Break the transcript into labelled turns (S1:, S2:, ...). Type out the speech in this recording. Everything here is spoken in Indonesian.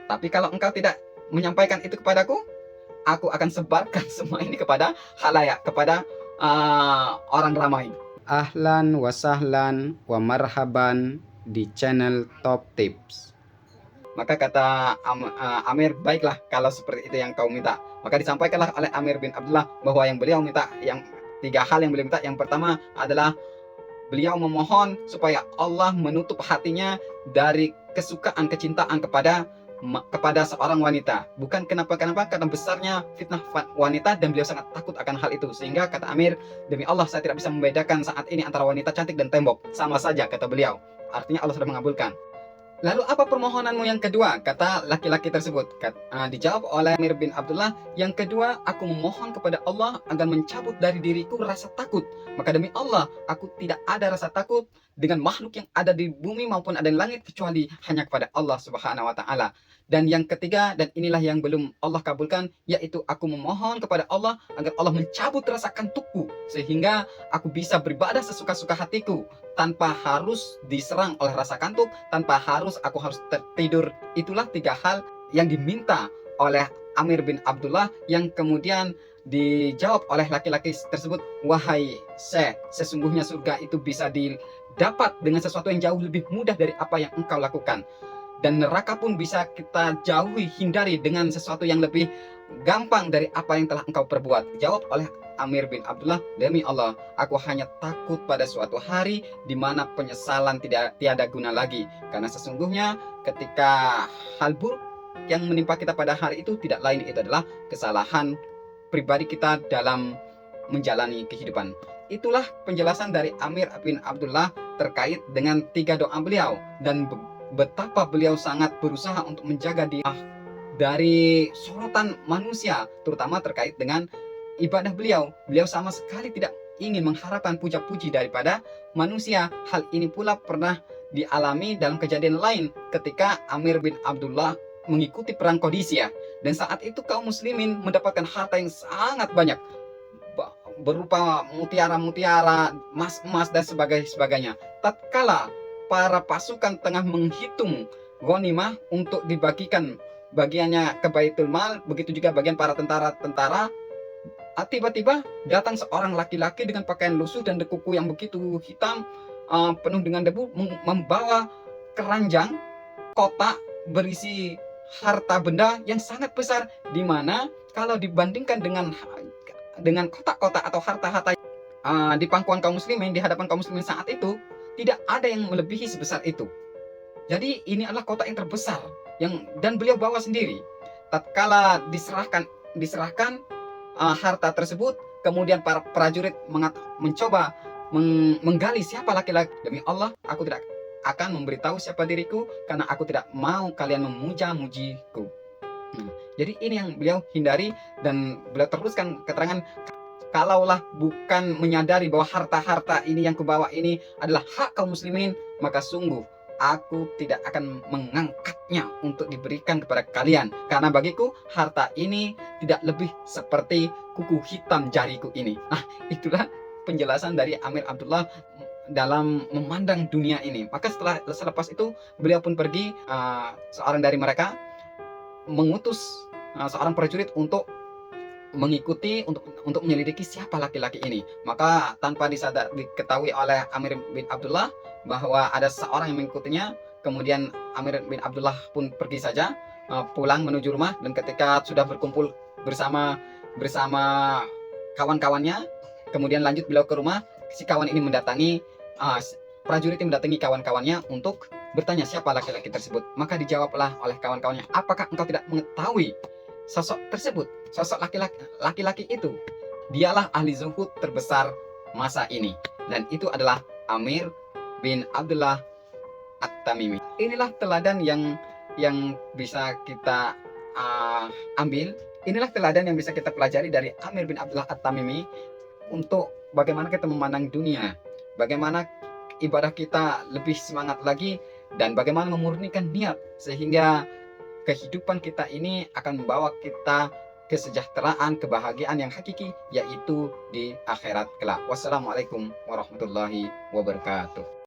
S1: Tapi kalau engkau tidak menyampaikan itu kepadaku, aku akan sebarkan semua ini kepada halayak, kepada orang ramai.
S2: Ahlan wa sahlan wa marhaban di channel Top Tips.
S1: Maka kata Amir, baiklah kalau seperti itu yang kau minta. Maka disampaikanlah oleh Amir bin Abdullah bahwa yang beliau minta, yang 3 hal yang beliau minta. Yang pertama adalah beliau memohon supaya Allah menutup hatinya dari kesukaan, kecintaan kepada seorang wanita. Bukan kenapa-kenapa, karena besarnya fitnah wanita dan beliau sangat takut akan hal itu. Sehingga kata Amir, demi Allah saya tidak bisa membedakan saat ini antara wanita cantik dan tembok. Sama saja, kata beliau. Artinya Allah sudah mengabulkan. Lalu apa permohonanmu yang kedua? Kata laki-laki tersebut. Dijawab oleh Amir bin Abdullah, yang kedua, aku memohon kepada Allah agar mencabut dari diriku rasa takut. Maka demi Allah, aku tidak ada rasa takut dengan makhluk yang ada di bumi maupun ada di langit, kecuali hanya kepada Allah Subhanahu wa Ta'ala. Dan yang ketiga, dan inilah yang belum Allah kabulkan, yaitu aku memohon kepada Allah agar Allah mencabut rasa kantukku, sehingga aku bisa beribadah sesuka-suka hatiku, tanpa harus diserang oleh rasa kantuk, tanpa aku harus tertidur. Itulah 3 hal yang diminta oleh Amir bin Abdullah, yang kemudian dijawab oleh laki-laki tersebut, wahai Syekh, sesungguhnya surga itu bisa didapat dengan sesuatu yang jauh lebih mudah dari apa yang engkau lakukan. Dan neraka pun bisa kita jauhi, hindari dengan sesuatu yang lebih gampang dari apa yang telah engkau perbuat. Jawab oleh Amir bin Abdullah, demi Allah, aku hanya takut pada suatu hari di mana penyesalan tiada guna lagi. Karena sesungguhnya ketika hal buruk yang menimpa kita pada hari itu tidak lain, itu adalah kesalahan pribadi kita dalam menjalani kehidupan. Itulah penjelasan dari Amir bin Abdullah terkait dengan 3 doa beliau, dan betapa beliau sangat berusaha untuk menjaga diri dari sorotan manusia, terutama terkait dengan ibadah beliau. Beliau sama sekali tidak ingin mengharapkan puja-puji daripada manusia. Hal ini pula pernah dialami dalam kejadian lain ketika Amir bin Abdullah mengikuti perang Qadisiyah, dan saat itu kaum muslimin mendapatkan harta yang sangat banyak, berupa mutiara-mutiara, emas-emas dan sebagainya. Tatkala para pasukan tengah menghitung ghanimah untuk dibagikan bagiannya ke Baitul Mal, begitu juga bagian para tentara-tentara, tiba-tiba datang seorang laki-laki dengan pakaian lusuh dan kuku yang begitu hitam, penuh dengan debu, membawa keranjang kotak berisi harta benda yang sangat besar, di mana kalau dibandingkan dengan kotak-kotak atau harta-harta di pangkuan kaum muslimin, di hadapan kaum muslimin saat itu, tidak ada yang melebihi sebesar itu. Jadi ini adalah kotak yang terbesar, dan beliau bawa sendiri. Tatkala diserahkan harta tersebut, kemudian para prajurit mencoba menggali siapa laki-laki. Demi Allah, aku tidak akan memberitahu siapa diriku, karena aku tidak mau kalian memuja-mujiku. Jadi ini yang beliau hindari, dan beliau teruskan keterangan, kalaulah bukan menyadari bahwa harta-harta ini yang kubawa ini adalah hak kaum muslimin, maka sungguh aku tidak akan mengangkatnya untuk diberikan kepada kalian. Karena bagiku harta ini tidak lebih seperti kuku hitam jariku ini. Nah, itulah penjelasan dari Amir Abdullah dalam memandang dunia ini. Maka selepas itu beliau pun pergi, seorang dari mereka mengutus seorang prajurit untuk mengikuti, untuk menyelidiki siapa laki-laki ini. Maka tanpa diketahui oleh Amir bin Abdullah bahwa ada seorang yang mengikutinya, kemudian Amir bin Abdullah pun pergi saja, pulang menuju rumah. Dan ketika sudah berkumpul bersama kawan-kawannya, kemudian lanjut beliau ke rumah, si kawan ini mendatangi, prajurit ini mendatangi kawan-kawannya untuk bertanya siapa laki-laki tersebut. Maka dijawablah oleh kawan-kawannya, apakah engkau tidak mengetahui sosok tersebut, sosok laki-laki itu? Dialah ahli zuhud terbesar masa ini, dan itu adalah Amir bin Abdullah At-Tamimi. Inilah teladan yang bisa kita ambil. Inilah teladan yang bisa kita pelajari dari Amir bin Abdullah At-Tamimi untuk bagaimana kita memandang dunia, bagaimana ibadah kita lebih semangat lagi, dan bagaimana memurnikan niat sehingga kehidupan kita ini akan membawa kita kesejahteraan, kebahagiaan yang hakiki, yaitu di akhirat kelak. Wassalamualaikum warahmatullahi wabarakatuh.